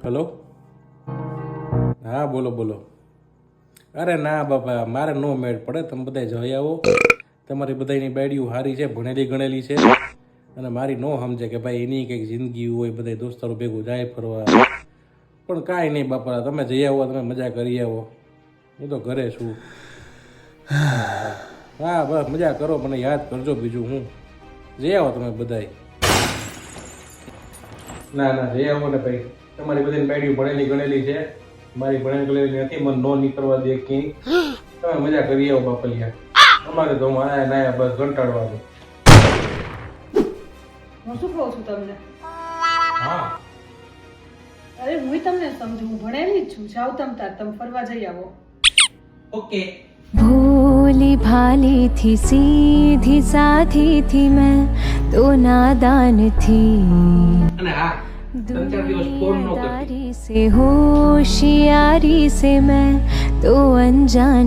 Hello, હા બોલો બોલો. અરે ના બાપા, મારે નો મેળ પડે. તમે બધા જઈ આવો. તમારી બધાની બાયડીઓ સારી છે, ભણેલી ગણેલી છે, અને મારી નો સમજે કે ભાઈ એની કંઈક જિંદગી હોય, બધા દોસ્તારો ભેગું જાય ફરવા. પણ કાંઈ નહીં બાપા, તમે જઈ આવો, તમે મજા કરી આવો. હું તો ઘરે છું. હા બસ મજા કરો, મને યાદ કરજો. બીજું હું જઈ આવો તમે બધાય. ના ના જઈ આવો ને ભાઈ. તમારી બધી બાયડીઓ ભણેલી ગણેલી છે, મારી ભણેલી ગણેલી નથી. મને નો નીકળવા દે ક્યાંય. તમે મજા કરી આવો બાપલિયા. અમારે તો હું આયા નાયા બસ કંટાળવાનું. હું શું કહું છું તમને? હા અરે હું તમને સમજુ, હું ભણેલી જ છું. જાઓ તમે ફરવા જઈ આવો. ઓકે. भोली भाली थी सीधी साधी थी मैं तो नादान थी અને હા 3-4 દિવસ ફોન નો કરતી. दुनियादारी से होशियारी से मैं तो अनजान